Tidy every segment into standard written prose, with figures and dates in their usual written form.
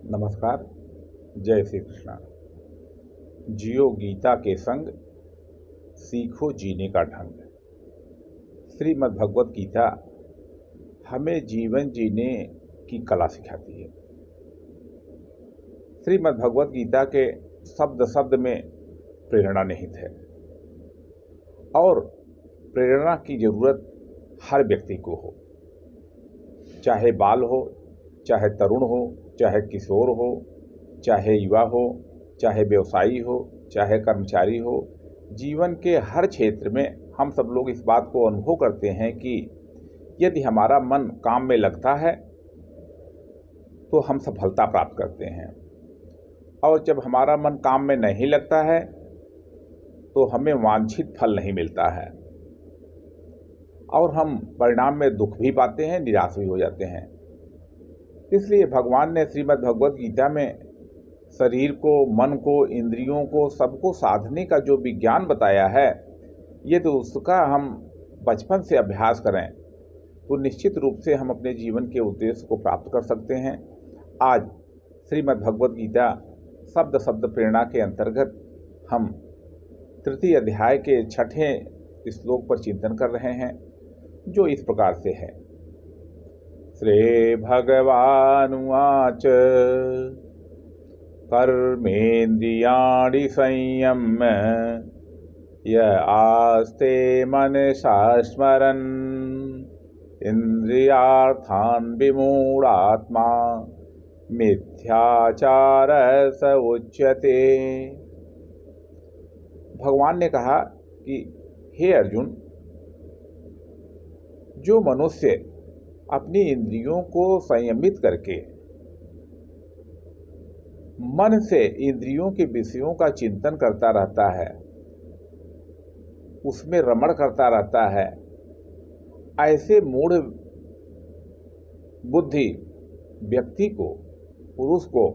नमस्कार। जय श्री कृष्णा। जियो गीता के संग, सीखो जीने का ढंग। श्रीमद् भगवत गीता हमें जीवन जीने की कला सिखाती है। श्रीमद् भगवत गीता के शब्द शब्द में प्रेरणा निहित है और प्रेरणा की ज़रूरत हर व्यक्ति को हो, चाहे बाल हो, चाहे तरुण हो, चाहे किशोर हो, चाहे युवा हो, चाहे व्यवसायी हो, चाहे कर्मचारी हो। जीवन के हर क्षेत्र में हम सब लोग इस बात को अनुभव करते हैं कि यदि हमारा मन काम में लगता है तो हम सफलता प्राप्त करते हैं, और जब हमारा मन काम में नहीं लगता है तो हमें वांछित फल नहीं मिलता है और हम परिणाम में दुख भी पाते हैं, निराश भी हो जाते हैं। इसलिए भगवान ने श्रीमद् भगवत गीता में शरीर को, मन को, इंद्रियों को, सबको साधने का जो विज्ञान बताया है, ये तो उसका हम बचपन से अभ्यास करें तो निश्चित रूप से हम अपने जीवन के उद्देश्य को प्राप्त कर सकते हैं। आज श्रीमद् भगवत गीता शब्द शब्द प्रेरणा के अंतर्गत हम तृतीय अध्याय के 6वें श्लोक पर चिंतन कर रहे हैं, जो इस प्रकार से है। श्री भगवानुवाच कर्मेन्द्रियाणि संयम्य य आस्ते मनसा स्मरन् इंद्रियार्थान् विमूढात्मा मिथ्याचारः स उच्यते। भगवान ने कहा कि हे अर्जुन, जो मनुष्य अपनी इंद्रियों को संयमित करके मन से इंद्रियों के विषयों का चिंतन करता रहता है, उसमें रमण करता रहता है, ऐसे मूढ़ बुद्धि व्यक्ति को, पुरुष को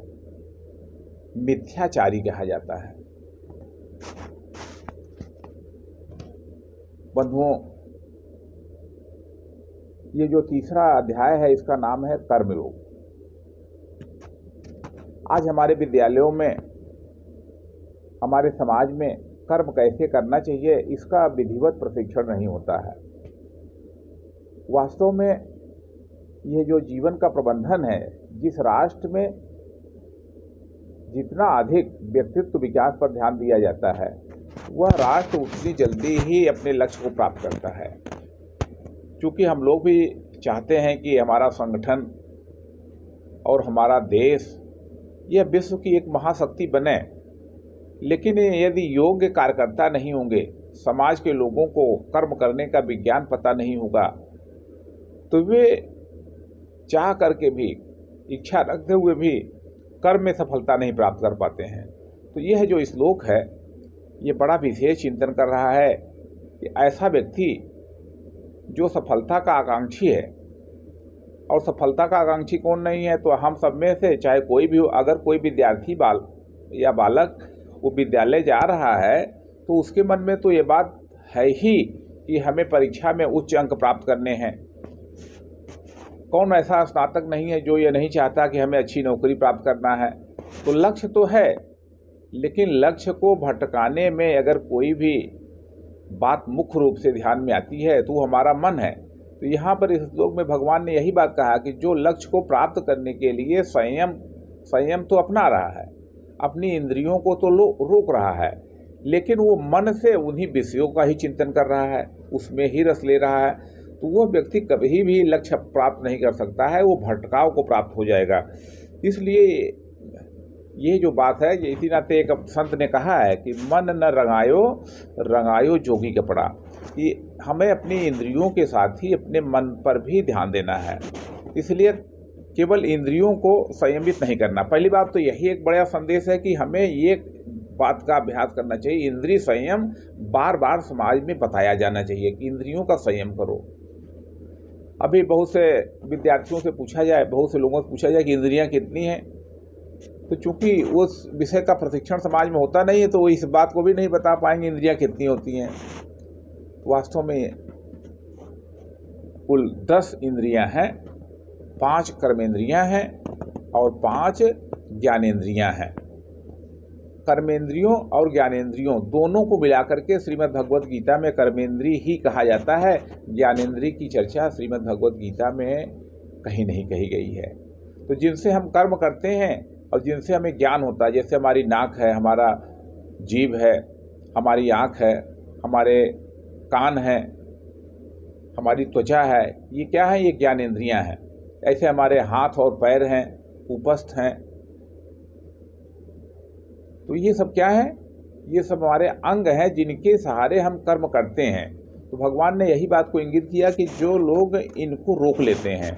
मिथ्याचारी कहा जाता है। बंधुओं, ये जो तीसरा अध्याय है इसका नाम है कर्मयोग। आज हमारे विद्यालयों में, हमारे समाज में कर्म कैसे करना चाहिए इसका विधिवत प्रशिक्षण नहीं होता है। वास्तव में यह जो जीवन का प्रबंधन है, जिस राष्ट्र में जितना अधिक व्यक्तित्व विकास पर ध्यान दिया जाता है, वह राष्ट्र उतनी जल्दी ही अपने लक्ष्य को प्राप्त करता है। क्योंकि हम लोग भी चाहते हैं कि हमारा संगठन और हमारा देश यह विश्व की एक महाशक्ति बने, लेकिन यदि योग्य कार्यकर्ता नहीं होंगे, समाज के लोगों को कर्म करने का विज्ञान पता नहीं होगा, तो वे चाह करके भी, इच्छा रखते हुए भी कर्म में सफलता नहीं प्राप्त कर पाते हैं। तो यह जो श्लोक है, ये बड़ा विशेष चिंतन कर रहा है कि ऐसा व्यक्ति जो सफलता का आकांक्षी है, और सफलता का आकांक्षी कौन नहीं है, तो हम सब में से चाहे कोई भी हो, अगर कोई विद्यार्थी बालक वो विद्यालय जा रहा है तो उसके मन में तो ये बात है ही कि हमें परीक्षा में उच्च अंक प्राप्त करने हैं। कौन ऐसा स्नातक नहीं है जो ये नहीं चाहता कि हमें अच्छी नौकरी प्राप्त करना है। तो लक्ष्य तो है, लेकिन लक्ष्य को भटकाने में अगर कोई भी बात मुख्य रूप से ध्यान में आती है तो हमारा मन है। तो यहाँ पर इस श्लोक में भगवान ने यही बात कहा कि जो लक्ष्य को प्राप्त करने के लिए संयम तो अपना रहा है, अपनी इंद्रियों को तो रोक रहा है, लेकिन वो मन से उन्हीं विषयों का ही चिंतन कर रहा है, उसमें ही रस ले रहा है, तो वह व्यक्ति कभी भी लक्ष्य प्राप्त नहीं कर सकता है, वो भटकाव को प्राप्त हो जाएगा। इसलिए ये जो बात है, ये इसी नाते एक संत ने कहा है कि मन न रंगायो जोगी कपड़ा, कि हमें अपनी इंद्रियों के साथ ही अपने मन पर भी ध्यान देना है। इसलिए केवल इंद्रियों को संयमित नहीं करना। पहली बात तो यही एक बड़ा संदेश है कि हमें ये बात का अभ्यास करना चाहिए, इंद्रिय संयम बार बार समाज में बताया जाना चाहिए कि इंद्रियों का संयम करो। अभी बहुत से विद्यार्थियों से पूछा जाए, बहुत से लोगों से पूछा जाए कि इंद्रियां कितनी हैं, तो चूंकि उस विषय का प्रशिक्षण समाज में होता नहीं है तो वो इस बात को भी नहीं बता पाएंगे इंद्रियां कितनी होती हैं। वास्तव में कुल 10 इंद्रियां हैं, 5 कर्मेंद्रियां हैं और 5 ज्ञानेंद्रियां हैं। कर्मेंद्रियों और ज्ञानेंद्रियों दोनों को मिलाकर के श्रीमद् भगवद गीता में कर्मेंद्री ही कहा जाता है। ज्ञानेंद्री की चर्चा श्रीमद् भगवद गीता में कहीं नहीं कही गई है। तो जिनसे हम कर्म करते हैं और जिनसे हमें ज्ञान होता है, जैसे हमारी नाक है, हमारा जीभ है, हमारी आँख है, हमारे कान है, हमारी त्वचा है, ये क्या है? ये ज्ञानेंद्रियां हैं। ऐसे हमारे हाथ और पैर हैं, उपस्थ हैं। तो ये सब क्या है? ये सब हमारे अंग हैं जिनके सहारे हम कर्म करते हैं। तो भगवान ने यही बात को इंगित किया कि जो लोग इनको रोक लेते हैं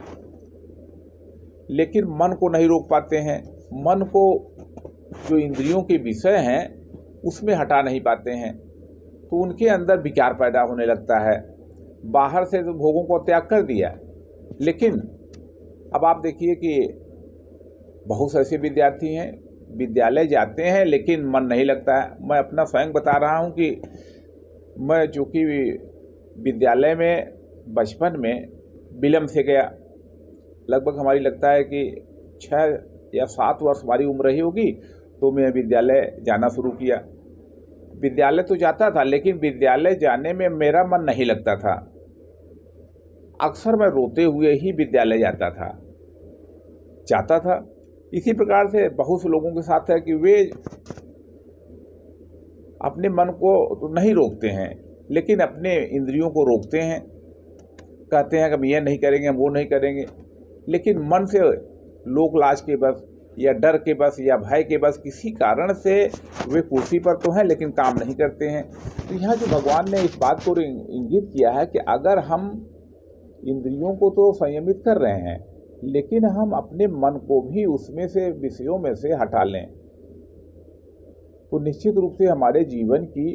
लेकिन मन को नहीं रोक पाते हैं, मन को जो इंद्रियों के विषय हैं उसमें हटा नहीं पाते हैं, तो उनके अंदर विकार पैदा होने लगता है। बाहर से तो भोगों को त्याग कर दिया, लेकिन अब आप देखिए कि बहुत से ऐसे विद्यार्थी हैं, विद्यालय जाते हैं लेकिन मन नहीं लगता है। मैं अपना स्वयं बता रहा हूँ कि मैं चूँकि विद्यालय में बचपन में विलम्ब से गया, लगभग हमारी लगता है कि 6 या 7 वर्ष हमारी उम्र रही होगी, तो मैं विद्यालय जाना शुरू किया। विद्यालय तो जाता था लेकिन विद्यालय जाने में मेरा मन नहीं लगता था। अक्सर मैं रोते हुए ही विद्यालय जाता था। इसी प्रकार से बहुत से लोगों के साथ है कि वे अपने मन को तो नहीं रोकते हैं लेकिन अपने इंद्रियों को रोकते हैं। कहते हैं कि हम ये नहीं करेंगे, हम वो नहीं करेंगे, लेकिन मन से लोक लाज के बस या डर के बस या भय के बस किसी कारण से वे कुर्सी पर तो हैं लेकिन काम नहीं करते हैं। तो यहाँ जो भगवान ने इस बात को इंगित किया है कि अगर हम इंद्रियों को तो संयमित कर रहे हैं लेकिन हम अपने मन को भी उसमें से विषयों में से हटा लें तो निश्चित रूप से हमारे जीवन की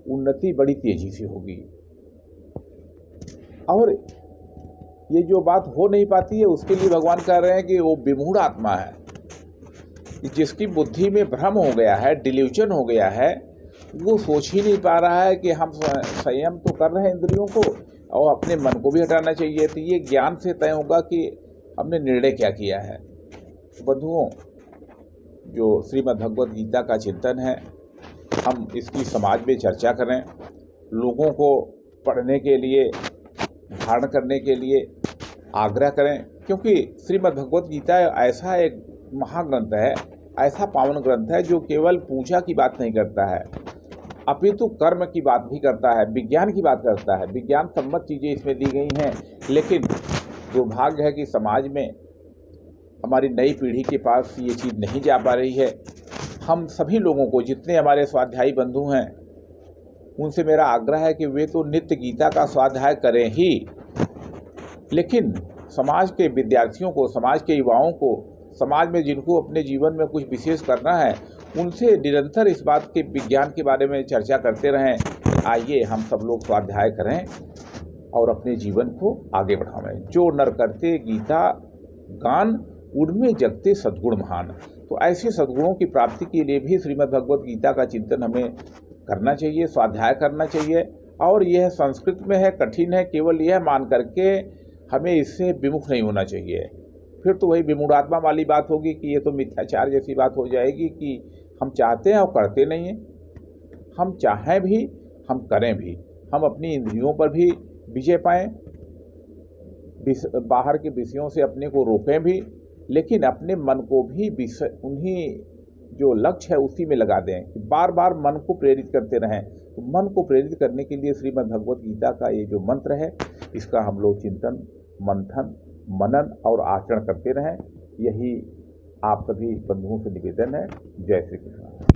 उन्नति बड़ी तेजी से होगी। और ये जो बात हो नहीं पाती है उसके लिए भगवान कह रहे हैं कि वो विमूढ़ आत्मा है, जिसकी बुद्धि में भ्रम हो गया है, डिल्यूजन हो गया है, वो सोच ही नहीं पा रहा है कि हम संयम तो कर रहे हैं इंद्रियों को और अपने मन को भी हटाना चाहिए। तो ये ज्ञान से तय होगा कि हमने निर्णय क्या किया है। बंधुओं, जो श्रीमद् भगवद गीता का चिंतन है, हम इसकी समाज में चर्चा करें, लोगों को पढ़ने के लिए, धारण करने के लिए आग्रह करें, क्योंकि श्रीमद् भगवद गीता ऐसा एक महाग्रंथ है, ऐसा पावन ग्रंथ है जो केवल पूजा की बात नहीं करता है अपितु कर्म की बात भी करता है, विज्ञान की बात करता है। विज्ञान सम्मत चीज़ें इसमें दी गई हैं, लेकिन दुर्भाग्य है कि समाज में हमारी नई पीढ़ी के पास ये चीज़ नहीं जा पा रही है। हम सभी लोगों को, जितने हमारे स्वाध्यायी बंधु हैं, उनसे मेरा आग्रह है कि वे तो नित्य गीता का स्वाध्याय करें ही, लेकिन समाज के विद्यार्थियों को, समाज के युवाओं को, समाज में जिनको अपने जीवन में कुछ विशेष करना है, उनसे निरंतर इस बात के विज्ञान के बारे में चर्चा करते रहें। आइए हम सब लोग स्वाध्याय करें और अपने जीवन को आगे बढ़ावें। जो नर करते गीता गान, उनमें जगते सद्गुण महान। तो ऐसे सद्गुणों की प्राप्ति के लिए भी श्रीमद् भगवद गीता का चिंतन हमें करना चाहिए, स्वाध्याय करना चाहिए। और यह संस्कृत में है, कठिन है, केवल यह मान करके हमें इससे विमुख नहीं होना चाहिए। फिर तो वही विमूढ़ात्मा वाली बात होगी कि ये तो मिथ्याचार जैसी बात हो जाएगी कि हम चाहते हैं और करते नहीं हैं। हम चाहें भी, हम करें भी, हम अपनी इंद्रियों पर भी विजय पाएं, बाहर के विषयों से अपने को रोकें भी, लेकिन अपने मन को भी उन्हीं जो लक्ष्य है उसी में लगा दें कि बार बार मन को प्रेरित करते रहें। तो मन को प्रेरित करने के लिए श्रीमद् भगवद गीता का ये जो मंत्र है, इसका हम लोग चिंतन, मंथन, मनन और आचरण करते रहें। यही आप सभी बंधुओं से निवेदन है। जय श्री कृष्ण।